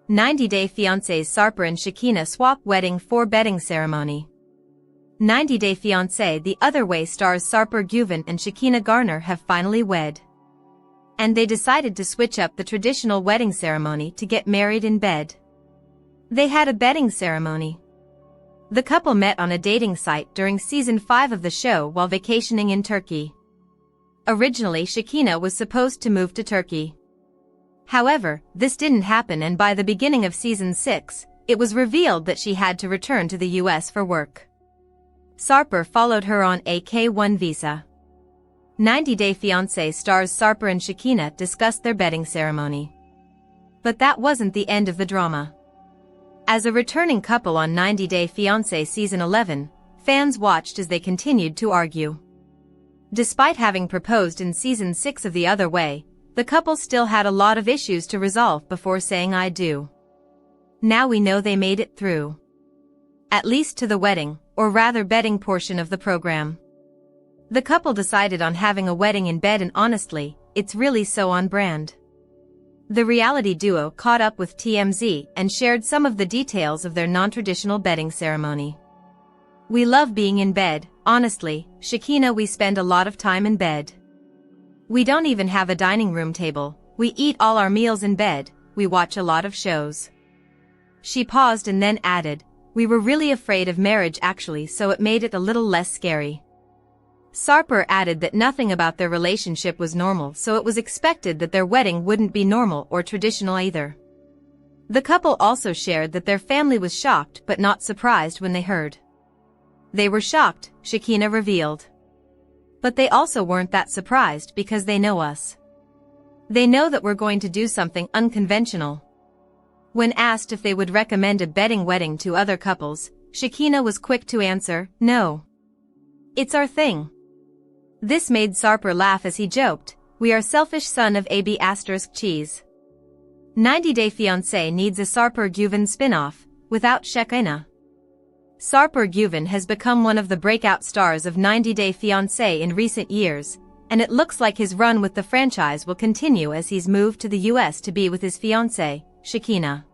90-Day Fiancé's Sarper and Shekinah swap wedding for bedding ceremony. 90-Day Fiancé The Other Way stars Sarper Güven and Shekinah Garner have finally wed. And they decided to switch up the traditional wedding ceremony to get married in bed. They had a bedding ceremony. The couple met on a dating site during season 5 of the show while vacationing in Turkey. Originally, Shekinah was supposed to move to Turkey. However, this didn't happen, and by the beginning of season 6, it was revealed that she had to return to the US for work. Sarper followed her on a K-1 visa. 90-Day Fiancé stars Sarper and Shekinah discussed their bedding ceremony. But that wasn't the end of the drama. As a returning couple on 90-Day Fiancé season 11, fans watched as they continued to argue. Despite having proposed in season 6 of The Other Way, the couple still had a lot of issues to resolve before saying "I do." Now we know they made it through. At least to the wedding, or rather bedding portion of the program. The couple decided on having a wedding in bed, and honestly, it's really so on brand. The reality duo caught up with TMZ and shared some of the details of their non-traditional bedding ceremony. "We love being in bed, honestly, Shekinah. We spend a lot of time in bed. We don't even have a dining room table, we eat all our meals in bed, we watch a lot of shows." She paused and then added, "We were really afraid of marriage actually, so it made it a little less scary." Sarper added that nothing about their relationship was normal, so it was expected that their wedding wouldn't be normal or traditional either. The couple also shared that their family was shocked but not surprised when they heard. "They were shocked," Shekinah revealed. "But they also weren't that surprised because they know us. They know that we're going to do something unconventional." When asked if they would recommend a bedding wedding to other couples, Shekinah was quick to answer, "No. It's our thing." This made Sarper laugh as he joked, "We are selfish son of AB * cheese." 90-Day Fiancé needs a Sarper Güven spin-off, without Shekinah. Sarper Güven has become one of the breakout stars of 90-Day Fiancé in recent years, and it looks like his run with the franchise will continue as he's moved to the US to be with his fiancée, Shekinah.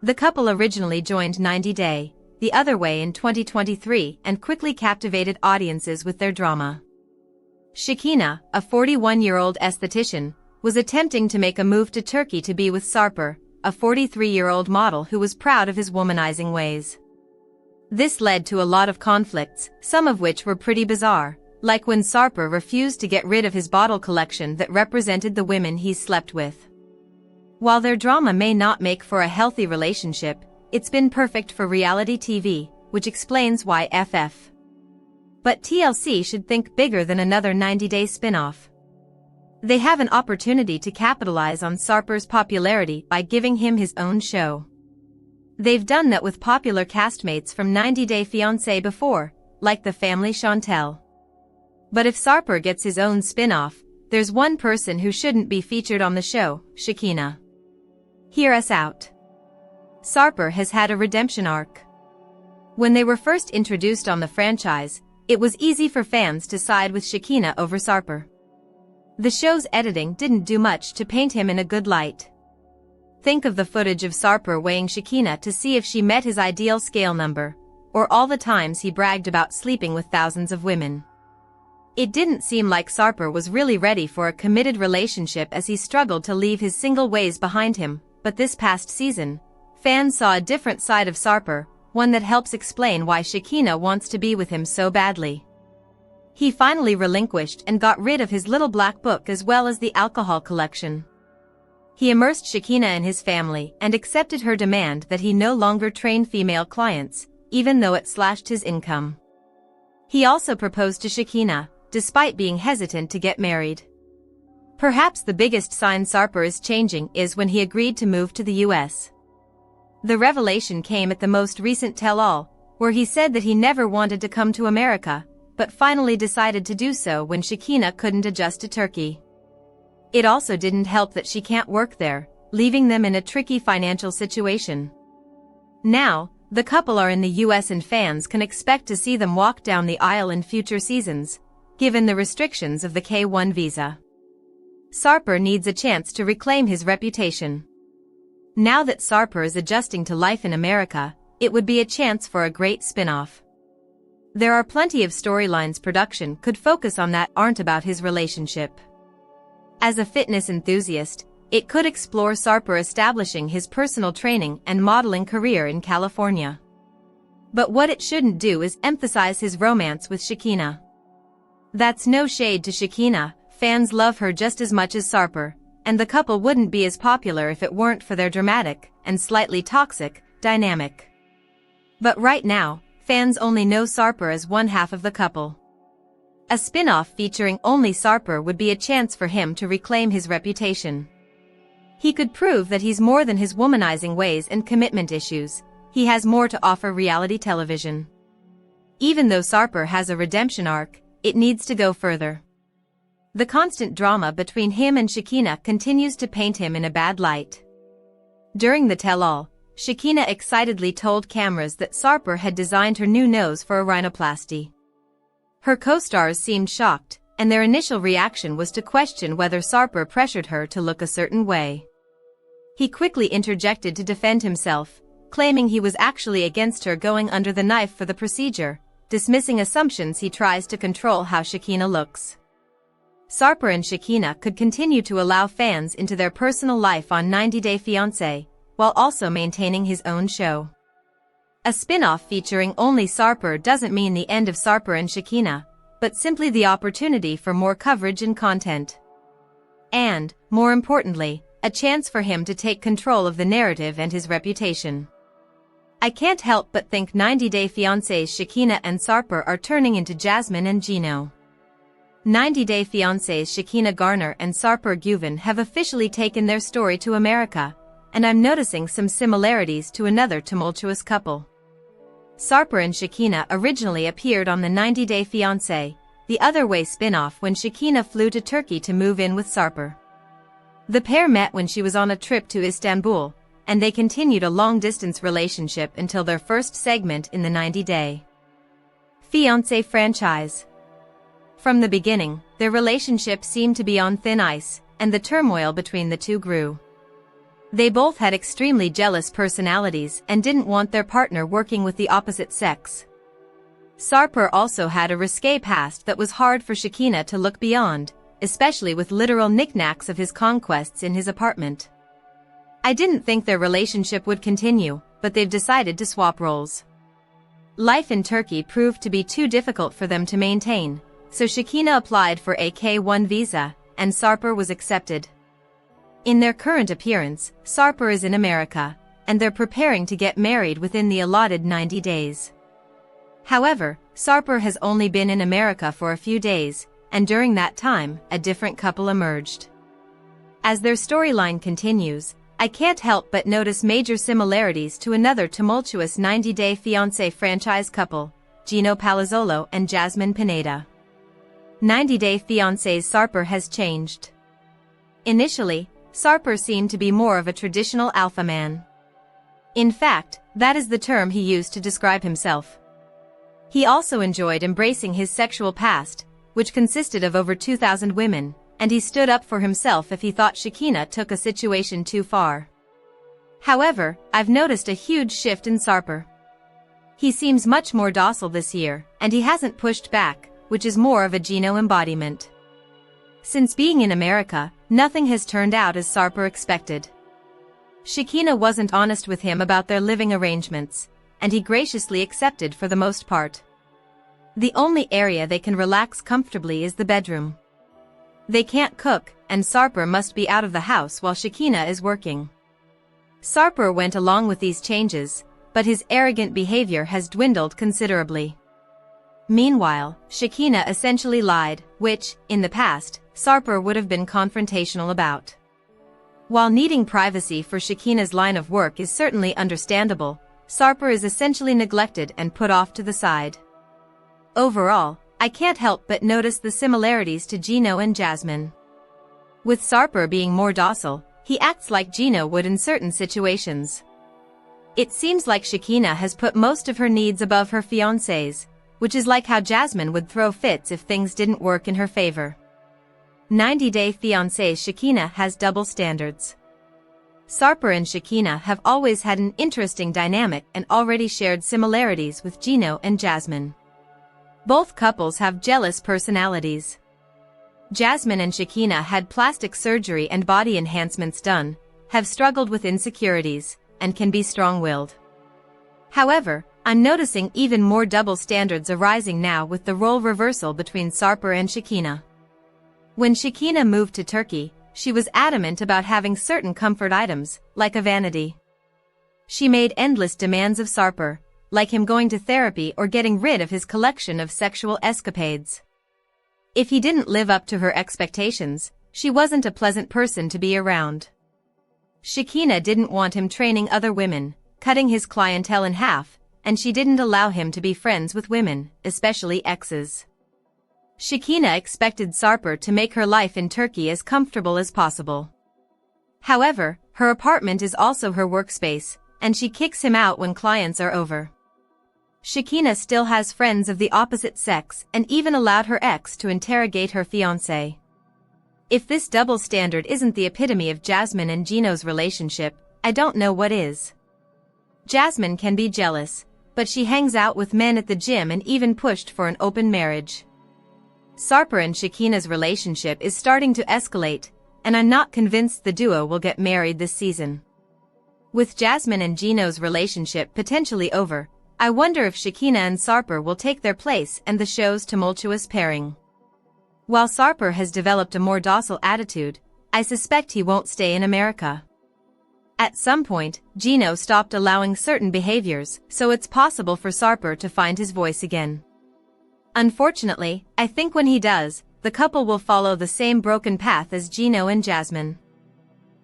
The couple originally joined 90-Day, The Other Way in 2023 and quickly captivated audiences with their drama. Shekinah, a 41-year-old esthetician, was attempting to make a move to Turkey to be with Sarper, a 43-year-old model who was proud of his womanizing ways. This led to a lot of conflicts, some of which were pretty bizarre, like when Sarper refused to get rid of his bottle collection that represented the women he slept with. While their drama may not make for a healthy relationship, it's been perfect for reality TV, which explains why FF. But TLC should think bigger than another 90-Day spin-off. They have an opportunity to capitalize on Sarper's popularity by giving him his own show. They've done that with popular castmates from 90-Day Fiancé before, like the family Chantel. But if Sarper gets his own spin-off, there's one person who shouldn't be featured on the show, Shekinah. Hear us out. Sarper has had a redemption arc. When they were first introduced on the franchise, it was easy for fans to side with Shekinah over Sarper. The show's editing didn't do much to paint him in a good light. Think of the footage of Sarper weighing Shekinah to see if she met his ideal scale number, or all the times he bragged about sleeping with thousands of women. It didn't seem like Sarper was really ready for a committed relationship as he struggled to leave his single ways behind him, but this past season, fans saw a different side of Sarper, one that helps explain why Shekinah wants to be with him so badly. He finally relinquished and got rid of his little black book as well as the alcohol collection. He immersed Shekinah in his family and accepted her demand that he no longer train female clients, even though it slashed his income. He also proposed to Shekinah, despite being hesitant to get married. Perhaps the biggest sign Sarper is changing is when he agreed to move to the US. The revelation came at the most recent tell-all, where he said that he never wanted to come to America, but finally decided to do so when Shekinah couldn't adjust to Turkey. It also didn't help that she can't work there, leaving them in a tricky financial situation. Now, the couple are in the US and fans can expect to see them walk down the aisle in future seasons, given the restrictions of the K-1 visa. Sarper needs a chance to reclaim his reputation. Now that Sarper is adjusting to life in America, it would be a chance for a great spin-off. There are plenty of storylines production could focus on that aren't about his relationship. As a fitness enthusiast, it could explore Sarper establishing his personal training and modeling career in California. But what it shouldn't do is emphasize his romance with Shekinah. That's no shade to Shekinah, fans love her just as much as Sarper, and the couple wouldn't be as popular if it weren't for their dramatic, and slightly toxic, dynamic. But right now, fans only know Sarper as one half of the couple. A spin-off featuring only Sarper would be a chance for him to reclaim his reputation. He could prove that he's more than his womanizing ways and commitment issues. He has more to offer reality television. Even though Sarper has a redemption arc, it needs to go further. The constant drama between him and Shekinah continues to paint him in a bad light. During the tell-all, Shekinah excitedly told cameras that Sarper had designed her new nose for a rhinoplasty. Her co-stars seemed shocked, and their initial reaction was to question whether Sarper pressured her to look a certain way. He quickly interjected to defend himself, claiming he was actually against her going under the knife for the procedure, dismissing assumptions he tries to control how Shekinah looks. Sarper and Shekinah could continue to allow fans into their personal life on 90 Day Fiancé, while also maintaining his own show. A spin-off featuring only Sarper doesn't mean the end of Sarper and Shekinah, but simply the opportunity for more coverage and content. And, more importantly, a chance for him to take control of the narrative and his reputation. I can't help but think 90 Day Fiancé's Shekinah and Sarper are turning into Jasmine and Gino. 90 Day Fiancé's Shekinah Garner and Sarper Güven have officially taken their story to America, and I'm noticing some similarities to another tumultuous couple. Sarper and Shekinah originally appeared on the 90 Day Fiancé, the Other Way spin-off when Shekinah flew to Turkey to move in with Sarper. The pair met when she was on a trip to Istanbul, and they continued a long-distance relationship until their first segment in the 90 Day Fiancé franchise. From the beginning, their relationship seemed to be on thin ice, and the turmoil between the two grew. They both had extremely jealous personalities and didn't want their partner working with the opposite sex. Sarper also had a risque past that was hard for Shekinah to look beyond, especially with literal knickknacks of his conquests in his apartment. I didn't think their relationship would continue, but they've decided to swap roles. Life in Turkey proved to be too difficult for them to maintain, so Shekinah applied for a K-1 visa, and Sarper was accepted. In their current appearance, Sarper is in America, and they're preparing to get married within the allotted 90 days. However, Sarper has only been in America for a few days, and during that time, a different couple emerged. As their storyline continues, I can't help but notice major similarities to another tumultuous 90 Day Fiancé franchise couple, Gino Palazzolo and Jasmine Pineda. 90 Day Fiancé's Sarper has changed. Initially, Sarper seemed to be more of a traditional alpha man. In fact, that is the term he used to describe himself. He also enjoyed embracing his sexual past, which consisted of over 2,000 women, and he stood up for himself if he thought Shekinah took a situation too far. However, I've noticed a huge shift in Sarper. He seems much more docile this year, and he hasn't pushed back, which is more of a Gino embodiment. Since being in America, nothing has turned out as Sarper expected. Shekinah wasn't honest with him about their living arrangements, and he graciously accepted for the most part. The only area they can relax comfortably is the bedroom. They can't cook, and Sarper must be out of the house while Shekinah is working. Sarper went along with these changes, but his arrogant behavior has dwindled considerably. Meanwhile, Shekinah essentially lied, which, in the past, Sarper would have been confrontational about. While needing privacy for Shekinah's line of work is certainly understandable, Sarper is essentially neglected and put off to the side. Overall, I can't help but notice the similarities to Gino and Jasmine. With Sarper being more docile, he acts like Gino would in certain situations. It seems like Shekinah has put most of her needs above her fiancé's, which is like how Jasmine would throw fits if things didn't work in her favor. 90 Day Fiancé's Shekinah has double standards. Sarper and Shekinah have always had an interesting dynamic and already shared similarities with Gino and Jasmine. Both couples have jealous personalities. Jasmine and Shekinah had plastic surgery and body enhancements done, have struggled with insecurities, and can be strong-willed. However, I'm noticing even more double standards arising now with the role reversal between Sarper and Shekinah. When Shekinah moved to Turkey, she was adamant about having certain comfort items, like a vanity. She made endless demands of Sarper, like him going to therapy or getting rid of his collection of sexual escapades. If he didn't live up to her expectations, she wasn't a pleasant person to be around. Shekinah didn't want him training other women, cutting his clientele in half, and she didn't allow him to be friends with women, especially exes. Shekinah expected Sarper to make her life in Turkey as comfortable as possible. However, her apartment is also her workspace, and she kicks him out when clients are over. Shekinah still has friends of the opposite sex and even allowed her ex to interrogate her fiancé. If this double standard isn't the epitome of Jasmine and Gino's relationship, I don't know what is. Jasmine can be jealous, but she hangs out with men at the gym and even pushed for an open marriage. Sarper and Shekinah's relationship is starting to escalate, and I'm not convinced the duo will get married this season. With Jasmine and Gino's relationship potentially over, I wonder if Shekinah and Sarper will take their place and the show's tumultuous pairing. While Sarper has developed a more docile attitude, I suspect he won't stay in America. At some point, Gino stopped allowing certain behaviors, so it's possible for Sarper to find his voice again. Unfortunately, I think when he does, the couple will follow the same broken path as Gino and Jasmine.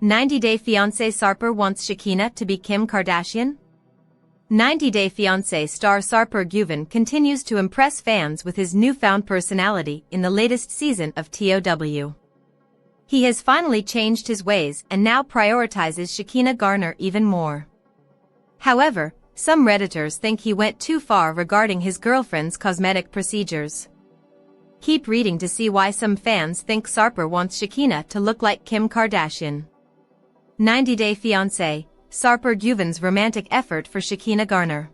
90 Day Fiancé Sarper wants Shekinah to be Kim Kardashian? 90 Day Fiancé star Sarper Güven continues to impress fans with his newfound personality in the latest season of TOW. He has finally changed his ways and now prioritizes Shekinah Garner even more. However, some Redditors think he went too far regarding his girlfriend's cosmetic procedures. Keep reading to see why some fans think Sarper wants Shekinah to look like Kim Kardashian. 90 Day Fiancé, Sarper Güven's romantic effort for Shekinah Garner.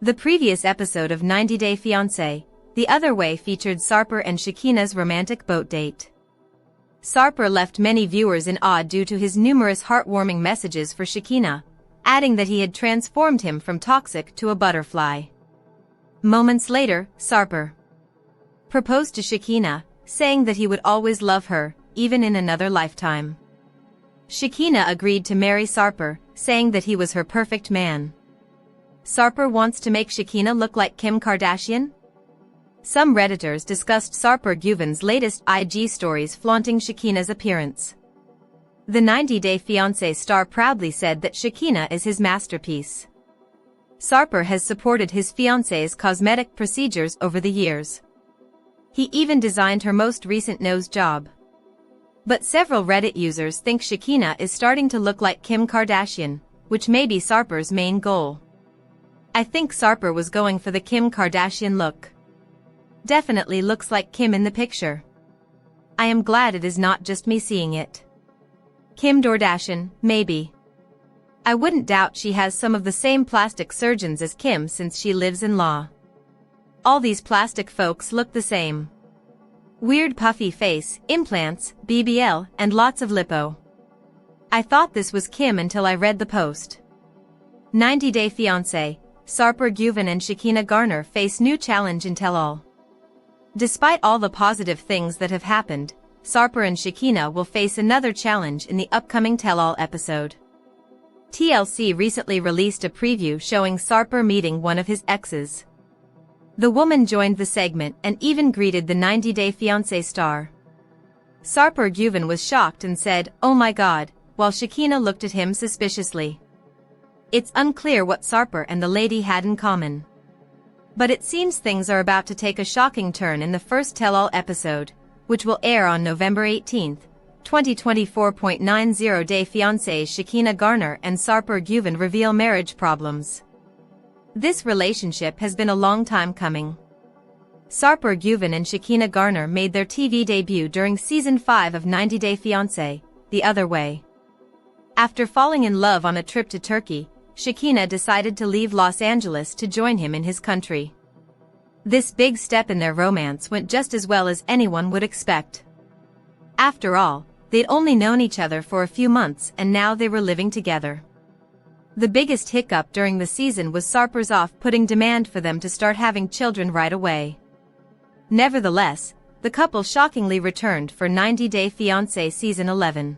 The previous episode of 90 Day Fiancé, The Other Way, featured Sarper and Shekinah's romantic boat date. Sarper left many viewers in awe due to his numerous heartwarming messages for Shekinah, adding that he had transformed him from toxic to a butterfly. Moments later, Sarper proposed to Shekinah, saying that he would always love her, even in another lifetime. Shekinah agreed to marry Sarper, saying that he was her perfect man. Sarper wants to make Shekinah look like Kim Kardashian? Some Redditors discussed Sarper Güven's latest IG stories flaunting Shekinah's appearance. The 90 Day Fiancé star proudly said that Shekinah is his masterpiece. Sarper has supported his fiancée's cosmetic procedures over the years. He even designed her most recent nose job. But several Reddit users think Shekinah is starting to look like Kim Kardashian, which may be Sarper's main goal. I think Sarper was going for the Kim Kardashian look. Definitely looks like Kim in the picture. I am glad it is not just me seeing it. Kim Kardashian, maybe. I wouldn't doubt she has some of the same plastic surgeons as Kim since she lives in Law. All these plastic folks look the same. Weird puffy face, implants, BBL, and lots of lipo. I thought this was Kim until I read the post. 90 Day Fiancé, Sarper Güven and Shekinah Garner face new challenge in tell-all. Despite all the positive things that have happened, Sarper and Shekinah will face another challenge in the upcoming tell-all episode. TLC recently released a preview showing Sarper meeting one of his exes. The woman joined the segment and even greeted the 90 Day Fiancé star. Sarper Güven was shocked and said, "Oh my God," while Shekinah looked at him suspiciously. It's unclear what Sarper and the lady had in common. But it seems things are about to take a shocking turn in the first tell-all episode, which will air on November 18, 2024. 90 Day Fiancé Shekinah Garner and Sarper Güven reveal marriage problems. This relationship has been a long time coming. Sarper Güven and Shekinah Garner made their TV debut during Season 5 of 90 Day Fiancé, The Other Way. After falling in love on a trip to Turkey, Shekinah decided to leave Los Angeles to join him in his country. This big step in their romance went just as well as anyone would expect. After all, they'd only known each other for a few months and now they were living together. The biggest hiccup during the season was Sarper's off-putting demand for them to start having children right away. Nevertheless, the couple shockingly returned for 90 Day Fiancé Season 11.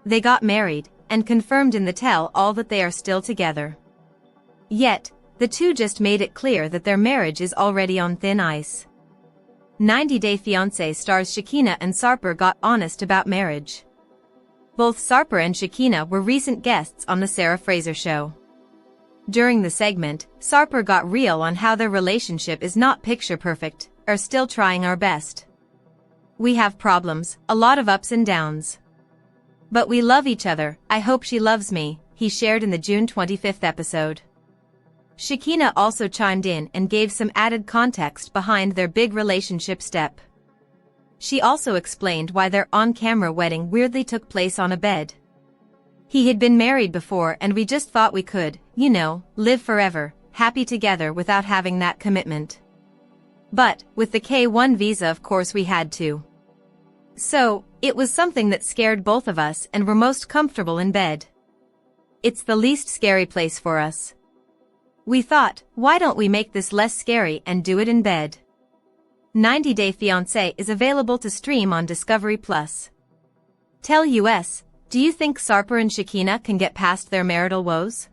They got married, and confirmed in the tell-all that they are still together. Yet, the two just made it clear that their marriage is already on thin ice. 90 Day Fiancé stars Shekinah and Sarper got honest about marriage. Both Sarper and Shekinah were recent guests on the Sarah Fraser Show. During the segment, Sarper got real on how their relationship is not picture perfect, are still trying our best. We have problems, a lot of ups and downs. But we love each other, I hope she loves me, he shared in the June 25th episode. Shekinah also chimed in and gave some added context behind their big relationship step. She also explained why their on-camera wedding weirdly took place on a bed. He had been married before and we just thought we could, live forever, happy together without having that commitment. But, with the K-1 visa of course we had to. So, it was something that scared both of us and we're most comfortable in bed. It's the least scary place for us. We thought, why don't we make this less scary and do it in bed? 90 Day Fiancé is available to stream on Discovery+. Tell US, do you think Sarper and Shekinah can get past their marital woes?